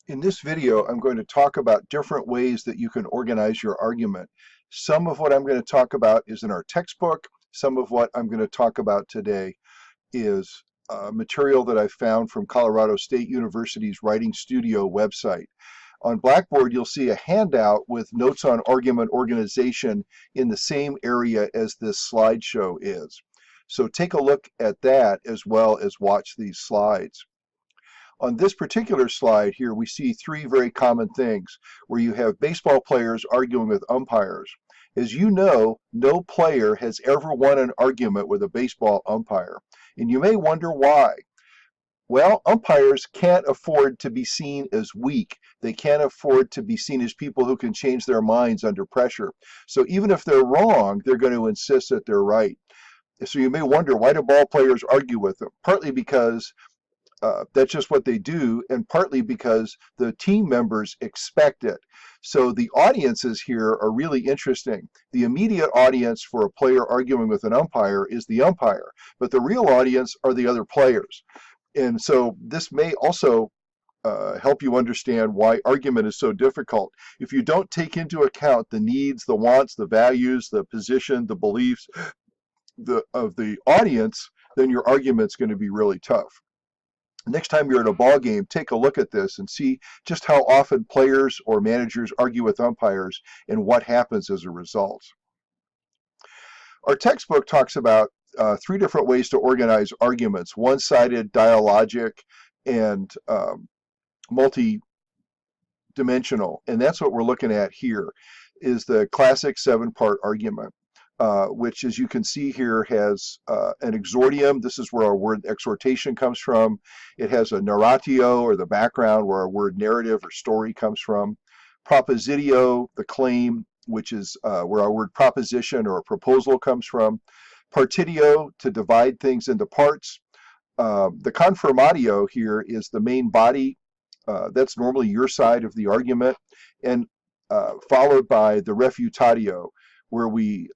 In this video, I'm going to talk about different ways that you can organize your argument. Some of what I'm going to talk about is in our textbook. Some of what I'm going to talk about today is material that I found from Colorado State University's Writing Studio website. On Blackboard, you'll see a handout with notes on argument organization in the same area as this slideshow is. So take a look at that as well as watch these slides. On this particular slide here, we see three very common things where you have baseball players arguing with umpires. As you know, no player has ever won an argument with a baseball umpire. And you may wonder why. Well, umpires can't afford to be seen as weak. They can't afford to be seen as people who can change their minds under pressure. So even if they're wrong, they're going to insist that they're right. So you may wonder, why do ball players argue with them? Partly because that's just what they do, and partly because the team members expect it. So the audiences here are really interesting. The immediate audience for a player arguing with an umpire is the umpire, but the real audience are the other players. And so this may also help you understand why argument is so difficult. If you don't take into account the needs, the wants, the values, the position, the beliefs of the audience, then your argument's going to be really tough. Next time you're at a ball game, take a look at this and see just how often players or managers argue with umpires and what happens as a result. Our textbook talks about three different ways to organize arguments: one-sided, dialogic, and multi-dimensional. And that's what we're looking at here, is the classic seven-part argument. Which, as you can see here, has an exordium. This is where our word exhortation comes from. It has a narratio, or the background, where our word narrative or story comes from. Propositio, the claim, which is where our word proposition or proposal comes from. Partitio, to divide things into parts. The confirmatio here is the main body. That's normally your side of the argument, and followed by the refutatio, where we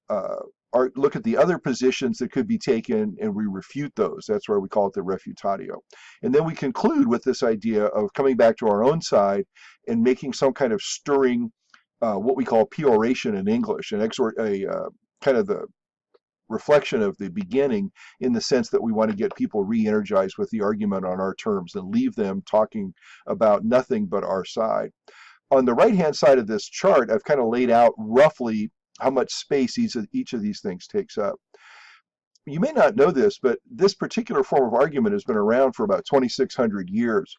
look at the other positions that could be taken and we refute those. That's where we call it the refutatio. And then we conclude with this idea of coming back to our own side and making some kind of stirring, what we call peoration in English, kind of the reflection of the beginning, in the sense that we want to get people re-energized with the argument on our terms and leave them talking about nothing but our side. On the right-hand side of this chart, I've kind of laid out roughly how much space each of these things takes up. You may not know this, but this particular form of argument has been around for about 2,600 years.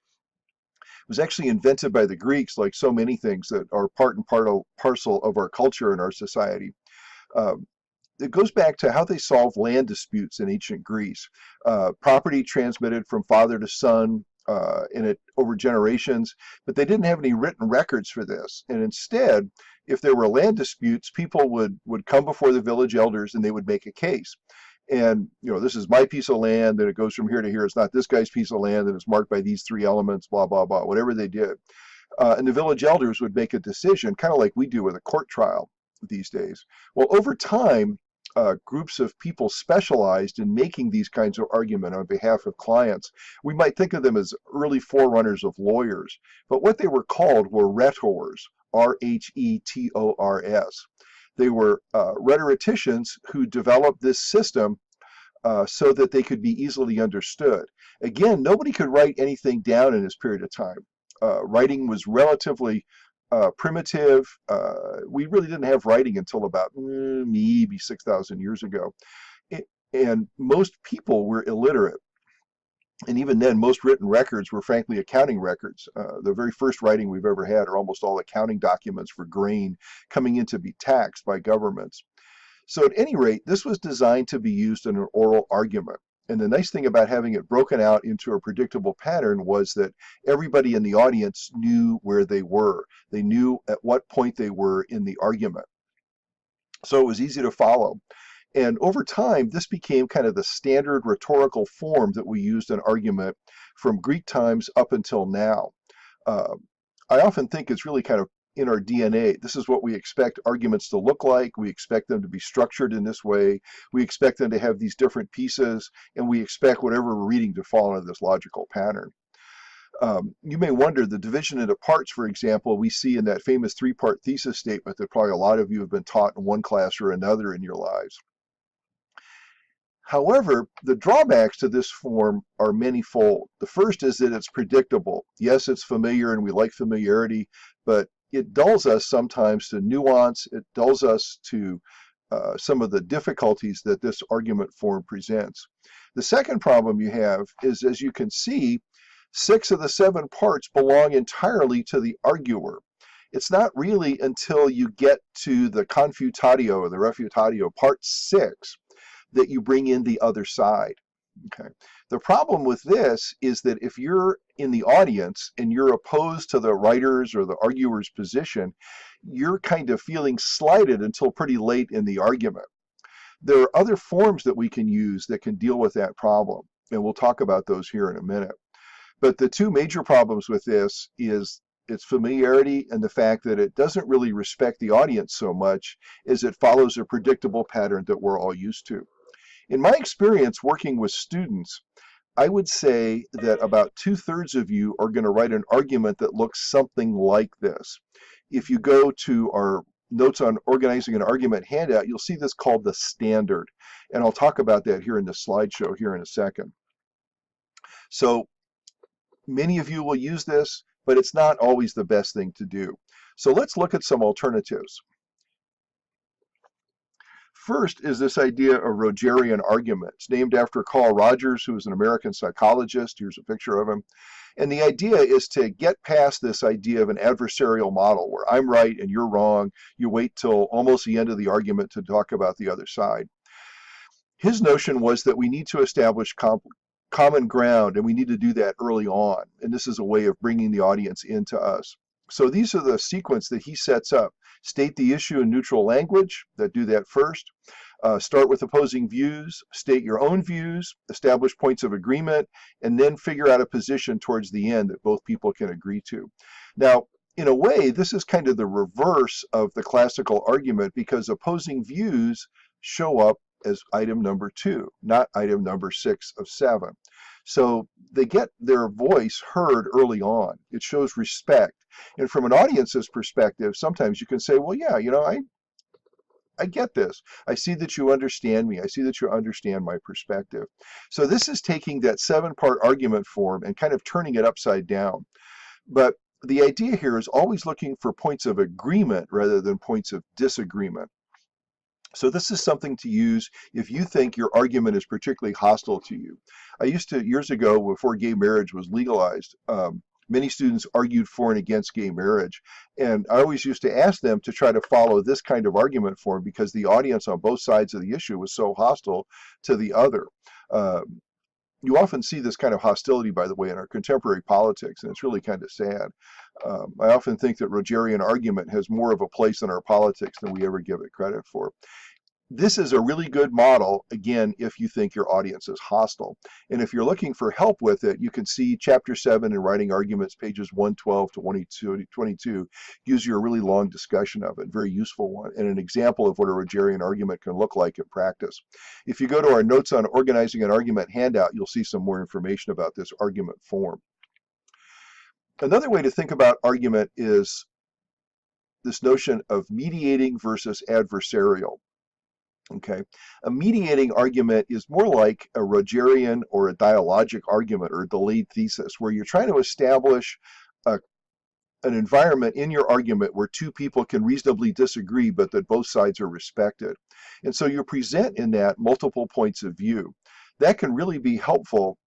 It was actually invented by the Greeks, like so many things that are part and parcel of our culture and our society. It goes back to how they solved land disputes in ancient Greece. Property transmitted from father to son over generations, but they didn't have any written records for this. And instead, if there were land disputes, people would come before the village elders and they would make a case. And, this is my piece of land, and it goes from here to here. It's not this guy's piece of land, and it's marked by these three elements, blah, blah, blah, whatever they did. And the village elders would make a decision, kind of like we do with a court trial these days. Well, over time, groups of people specialized in making these kinds of argument on behalf of clients. We might think of them as early forerunners of lawyers, but what they were called were rhetors, R-H-E-T-O-R-S. They were rhetoricians who developed this system so that they could be easily understood. Again, nobody could write anything down in this period of time. Writing was relatively primitive. We really didn't have writing until about maybe 6,000 years ago. And most people were illiterate. And even then, most written records were frankly accounting records. The very first writing we've ever had are almost all accounting documents for grain coming in to be taxed by governments. So at any rate, this was designed to be used in an oral argument. And the nice thing about having it broken out into a predictable pattern was that everybody in the audience knew where they were. They knew at what point they were in the argument. So it was easy to follow. And over time, this became kind of the standard rhetorical form that we used in argument from Greek times up until now. I often think it's really kind of in our DNA. This is what we expect arguments to look like. We expect them to be structured in this way. We expect them to have these different pieces, and we expect whatever we're reading to fall into this logical pattern. You may wonder, the division into parts, for example, we see in that famous three-part thesis statement that probably a lot of you have been taught in one class or another in your lives. However, the drawbacks to this form are manyfold. The first is that it's predictable. Yes, it's familiar and we like familiarity, but it dulls us sometimes to nuance. It dulls us to some of the difficulties that this argument form presents. The second problem you have is, as you can see, 6 of the 7 parts belong entirely to the arguer. It's not really until you get to the confutatio or the refutatio, part 6, that you bring in the other side. Okay. The problem with this is that if you're in the audience and you're opposed to the writer's or the arguer's position, you're kind of feeling slighted until pretty late in the argument. There are other forms that we can use that can deal with that problem, and we'll talk about those here in a minute. But the two major problems with this is its familiarity and the fact that it doesn't really respect the audience so much as it follows a predictable pattern that we're all used to. In my experience working with students, I would say that about 2/3 of you are going to write an argument that looks something like this. If you go to our Notes on Organizing an Argument handout, you'll see this called the standard. And I'll talk about that here in the slideshow here in a second. So many of you will use this, but it's not always the best thing to do. So let's look at some alternatives. First is this idea of Rogerian Argument. It's named after Carl Rogers, who was an American psychologist. Here's a picture of him. And the idea is to get past this idea of an adversarial model where I'm right and you're wrong. You wait till almost the end of the argument to talk about the other side. His notion was that we need to establish common ground, and we need to do that early on. And this is a way of bringing the audience into us. So these are the sequence that he sets up. State the issue in neutral language, that do that first. Start with opposing views, state your own views, establish points of agreement, and then figure out a position towards the end that both people can agree to. Now, in a way, this is kind of the reverse of the classical argument because opposing views show up as item number 2, not item number 6 of 7. So they get their voice heard early on. It shows respect. And from an audience's perspective, sometimes you can say, well, yeah, you know, I get this. I see that you understand me. I see that you understand my perspective. So this is taking that 7-part argument form and kind of turning it upside down. But the idea here is always looking for points of agreement rather than points of disagreement. So this is something to use if you think your argument is particularly hostile to you. I used to, years ago, before gay marriage was legalized, many students argued for and against gay marriage. And I always used to ask them to try to follow this kind of argument form because the audience on both sides of the issue was so hostile to the other. You often see this kind of hostility, by the way, in our contemporary politics, and it's really kind of sad. I often think that Rogerian argument has more of a place in our politics than we ever give it credit for. This is a really good model, again, if you think your audience is hostile. And if you're looking for help with it, you can see Chapter 7 in Writing Arguments, pages 112 to 22, gives you a really long discussion of it, very useful one, and an example of what a Rogerian argument can look like in practice. If you go to our Notes on Organizing an Argument handout, you'll see some more information about this argument form. Another way to think about argument is this notion of mediating versus adversarial. Okay, a mediating argument is more like a Rogerian or a dialogic argument or a delayed thesis, where you're trying to establish an environment in your argument where two people can reasonably disagree, but that both sides are respected. And so you present in that multiple points of view. That can really be helpful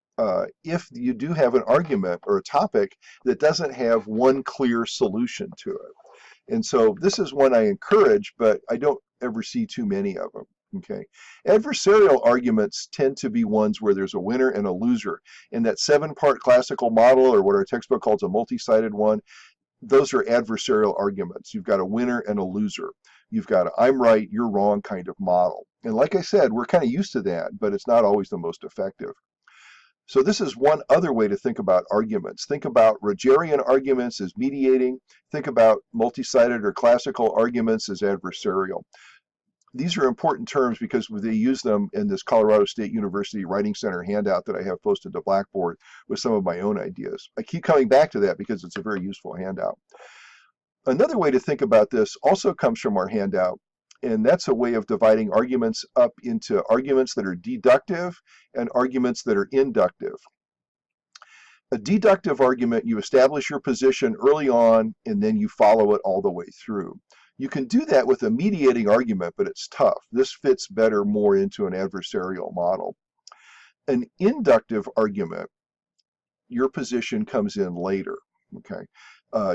if you do have an argument or a topic that doesn't have one clear solution to it. And so this is one I encourage, but I don't ever see too many of them. Okay, adversarial arguments tend to be ones where there's a winner and a loser. In that 7-part classical model, or what our textbook calls a multi-sided one, those are adversarial arguments. You've got a winner and a loser. You've got a I'm right, you're wrong kind of model. And like I said, we're kind of used to that, but it's not always the most effective. So this is one other way to think about arguments. Think about Rogerian arguments as mediating. Think about multi-sided or classical arguments as adversarial. These are important terms because they use them in this Colorado State University Writing Center handout that I have posted to Blackboard with some of my own ideas. I keep coming back to that because it's a very useful handout. Another way to think about this also comes from our handout, and that's a way of dividing arguments up into arguments that are deductive and arguments that are inductive. A deductive argument, you establish your position early on and then you follow it all the way through. You can do that with a mediating argument, but it's tough. This fits better more into an adversarial model. An inductive argument, your position comes in later. Okay,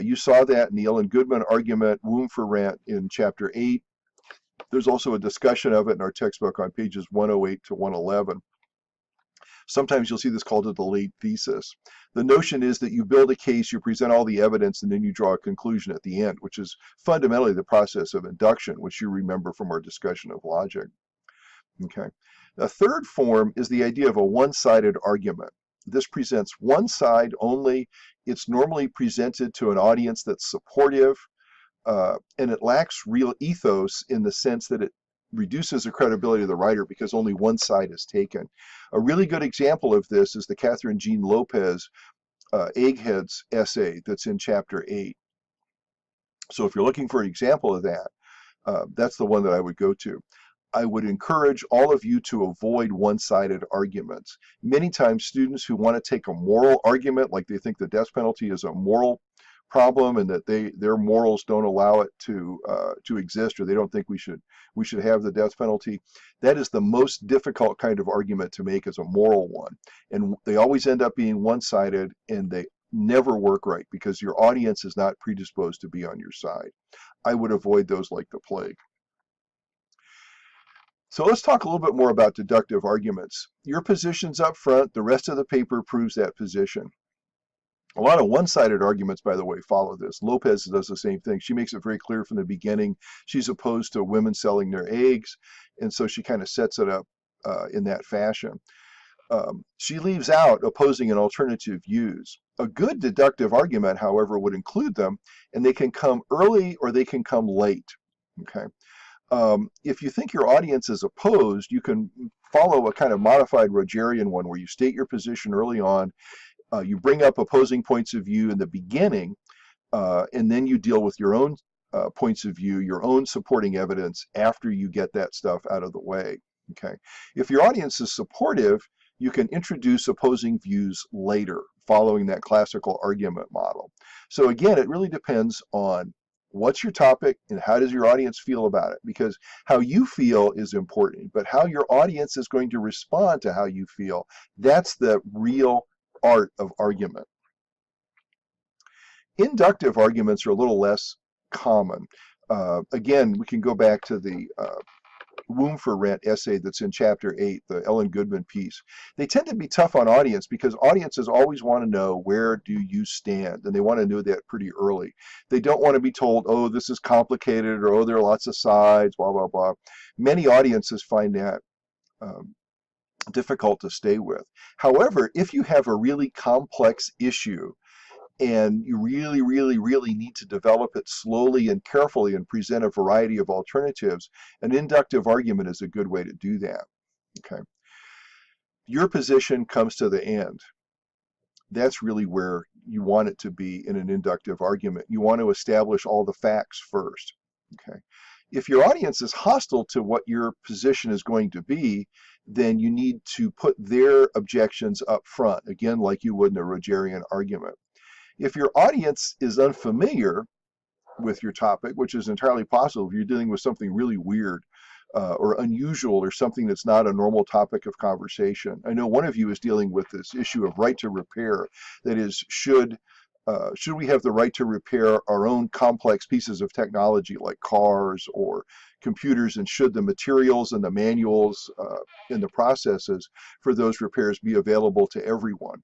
you saw that in the Ellen Goodman argument, womb for rent, in chapter 8. There's also a discussion of it in our textbook on pages 108 to 111. Sometimes you'll see this called a delayed thesis. The notion is that you build a case, you present all the evidence, and then you draw a conclusion at the end, which is fundamentally the process of induction, which you remember from our discussion of logic. Okay. The third form is the idea of a one-sided argument. This presents one side only. It's normally presented to an audience that's supportive, and it lacks real ethos in the sense that it reduces the credibility of the writer because only one side is taken. A really good example of this is the Catherine Jean Lopez Eggheads essay that's in chapter 8. So if you're looking for an example of that, that's the one that I would go to. I would encourage all of you to avoid one-sided arguments. Many times students who want to take a moral argument, like they think the death penalty is a moral problem and that their morals don't allow it to exist, or they don't think we should have the death penalty. That is the most difficult kind of argument to make, as a moral one, and they always end up being one-sided, and they never work right because your audience is not predisposed to be on your side. I would avoid those like the plague. So let's talk a little bit more about deductive arguments. Your position's up front, the rest of the paper proves that position. A lot of one-sided arguments, by the way, follow this. Lopez does the same thing. She makes it very clear from the beginning she's opposed to women selling their eggs, and so she kind of sets it up in that fashion. She leaves out opposing and alternative views. A good deductive argument, however, would include them, and they can come early or they can come late. Okay. If you think your audience is opposed, you can follow a kind of modified Rogerian one where you state your position early on. You bring up opposing points of view in the beginning, and then you deal with your own points of view, your own supporting evidence after you get that stuff out of the way. Okay. If your audience is supportive, you can introduce opposing views later, following that classical argument model. So again, it really depends on what's your topic and how does your audience feel about it, because how you feel is important, but how your audience is going to respond to how you feel, that's the real art of argument. Inductive arguments are a little less common. Again, we can go back to the Womb for Rent essay that's in chapter 8, the Ellen Goodman piece. They tend to be tough on audience because audiences always want to know, where do you stand? And they want to know that pretty early. They don't want to be told, oh, this is complicated, or oh, there are lots of sides, blah, blah, blah. Many audiences find that difficult to stay with. However, if you have a really complex issue and you really, really, really need to develop it slowly and carefully and present a variety of alternatives, an inductive argument is a good way to do that. Okay. Your position comes to the end. That's really where you want it to be in an inductive argument. You want to establish all the facts first. Okay. If your audience is hostile to what your position is going to be, then you need to put their objections up front, again, like you would in a Rogerian argument. If your audience is unfamiliar with your topic, which is entirely possible if you're dealing with something really weird or unusual or something that's not a normal topic of conversation. I know one of you is dealing with this issue of right to repair. That is, should we have the right to repair our own complex pieces of technology like cars or computers, and should the materials and the manuals and the processes for those repairs be available to everyone?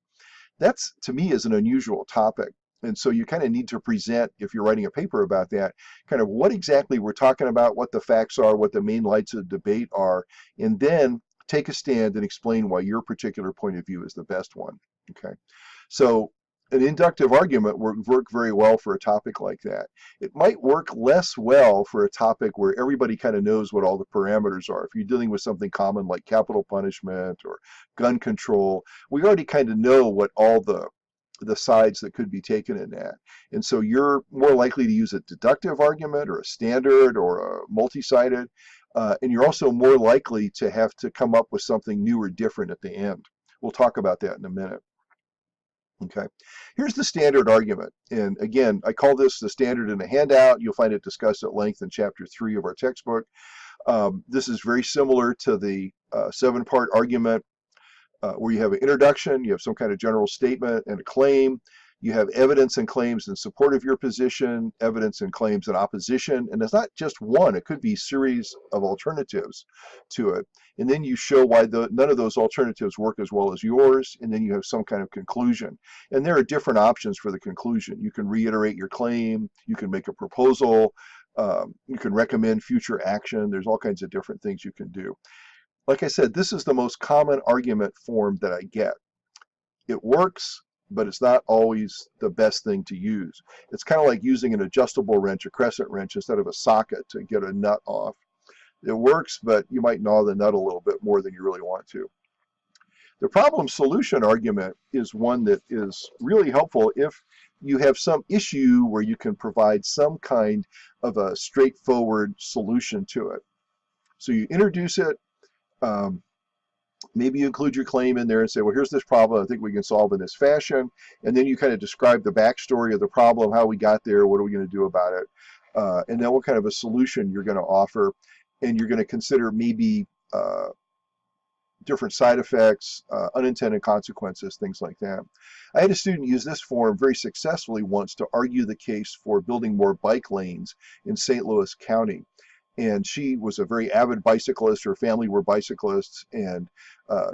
That's, to me, is an unusual topic. And so you kind of need to present, if you're writing a paper about that, kind of what exactly we're talking about, what the facts are, what the main lights of debate are, and then take a stand and explain why your particular point of view is the best one. Okay. So an inductive argument would work very well for a topic like that. It might work less well for a topic where everybody kind of knows what all the parameters are. If you're dealing with something common like capital punishment or gun control, we already kind of know what all the sides that could be taken in that. And so you're more likely to use a deductive argument or a standard or a multi-sided, and you're also more likely to have to come up with something new or different at the end. We'll talk about that in a minute. Okay, here's the standard argument. And again, I call this the standard in a handout. You'll find it discussed at length in chapter 3 of our textbook. This is very similar to the 7-part argument where you have an introduction, you have some kind of general statement and a claim. You have evidence and claims in support of your position, evidence and claims in opposition, and it's not just one, it could be a series of alternatives to it. And then you show why none of those alternatives work as well as yours, and then you have some kind of conclusion. And there are different options for the conclusion. You can reiterate your claim, you can make a proposal, you can recommend future action. There's all kinds of different things you can do. Like I said, this is the most common argument form that I get. It works, but it's not always the best thing to use. It's kind of like using an adjustable wrench, a crescent wrench, instead of a socket to get a nut off. It works, but you might gnaw the nut a little bit more than you really want to. The problem solution argument is one that is really helpful if you have some issue where you can provide some kind of a straightforward solution to it. So you introduce it, maybe you include your claim in there and say, well, here's this problem, I think we can solve in this fashion. And then you kind of describe the backstory of the problem, how we got there, what are we going to do about it, and then what kind of a solution you're going to offer. And you're going to consider maybe different side effects, unintended consequences, things like that. I had a student use this form very successfully once to argue the case for building more bike lanes in St. Louis County. And she was a very avid bicyclist, her family were bicyclists, and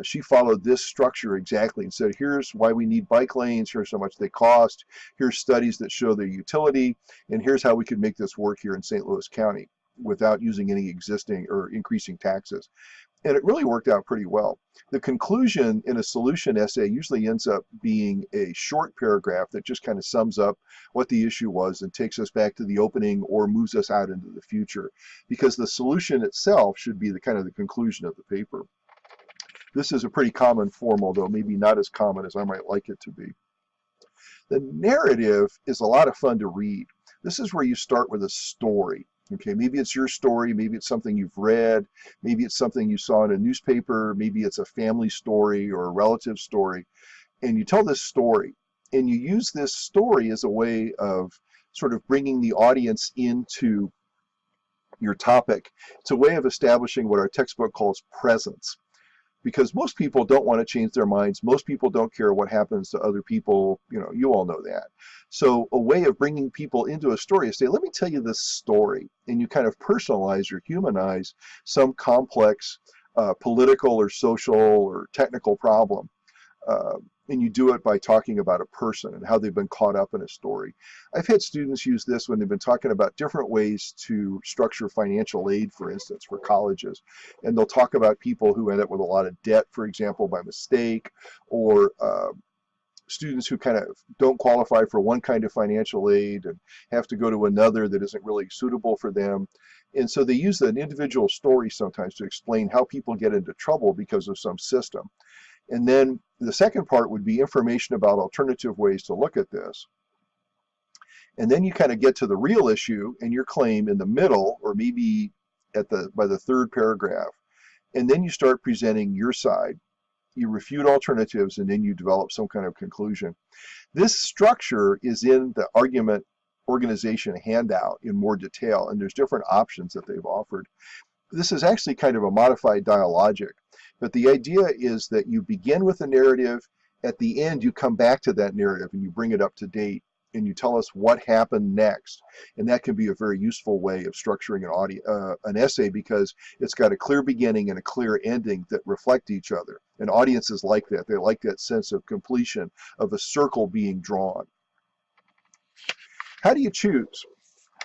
she followed this structure exactly and said, here's why we need bike lanes, here's how much they cost, here's studies that show their utility, and here's how we could make this work here in St. Louis County without using any existing or increasing taxes. And it really worked out pretty well. The conclusion in a solution essay usually ends up being a short paragraph that just kind of sums up what the issue was and takes us back to the opening or moves us out into the future, because the solution itself should be the kind of the conclusion of the paper. This is a pretty common form, although maybe not as common as I might like it to be. The narrative is a lot of fun to read. This is where you start with a story. Okay, maybe it's your story, maybe it's something you've read, maybe it's something you saw in a newspaper, maybe it's a family story or a relative story, and you tell this story, and you use this story as a way of sort of bringing the audience into your topic. It's a way of establishing what our textbook calls presence. Because most people don't want to change their minds. Most people don't care what happens to other people. You know, you all know that. So a way of bringing people into a story is say, let me tell you this story. And you kind of personalize or humanize some complex political or social or technical problem. And you do it by talking about a person and how they've been caught up in a story. I've had students use this when they've been talking about different ways to structure financial aid, for instance, for colleges. And they'll talk about people who end up with a lot of debt, for example, by mistake, or students who kind of don't qualify for one kind of financial aid and have to go to another that isn't really suitable for them. And so they use an individual story sometimes to explain how people get into trouble because of some system. And then the second part would be information about alternative ways to look at this. And then you kind of get to the real issue and your claim in the middle, or maybe by the third paragraph. And then you start presenting your side. You refute alternatives, and then you develop some kind of conclusion. This structure is in the argument organization handout in more detail, and there's different options that they've offered. This is actually kind of a modified dialogic. But the idea is that you begin with a narrative, at the end you come back to that narrative and you bring it up to date and you tell us what happened next. And that can be a very useful way of structuring an essay, because it's got a clear beginning and a clear ending that reflect each other. And audiences like that. They like that sense of completion, of a circle being drawn. How do you choose?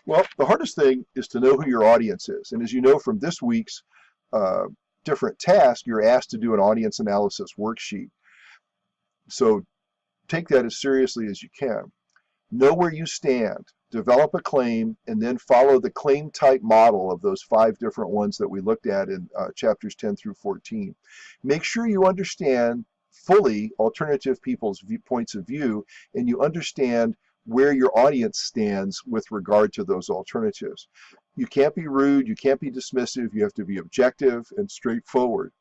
Well, the hardest thing is to know who your audience is. And as you know from this week's different task, you're asked to do an audience analysis worksheet. So take that as seriously as you can. Know where you stand, develop a claim, and then follow the claim type model of those 5 different ones that we looked at in chapters 10 through 14. Make sure you understand fully alternative people's points of view, and you understand where your audience stands with regard to those alternatives. You can't be rude, you can't be dismissive, you have to be objective and straightforward.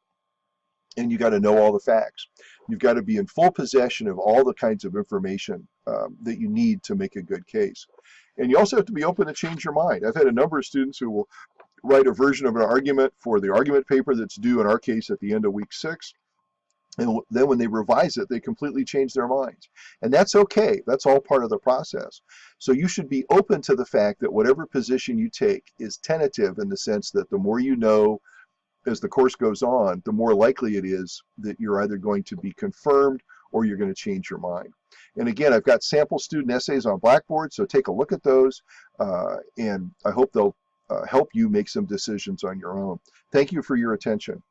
And you got to know all the facts. You've got to be in full possession of all the kinds of information that you need to make a good case. And you also have to be open to change your mind. I've had a number of students who will write a version of an argument for the argument paper that's due, in our case, at the end of week 6. And then when they revise it, they completely change their minds. And that's okay. That's all part of the process. So you should be open to the fact that whatever position you take is tentative, in the sense that the more you know as the course goes on, the more likely it is that you're either going to be confirmed or you're going to change your mind. And again, I've got sample student essays on Blackboard, so take a look at those, and I hope they'll help you make some decisions on your own. Thank you for your attention.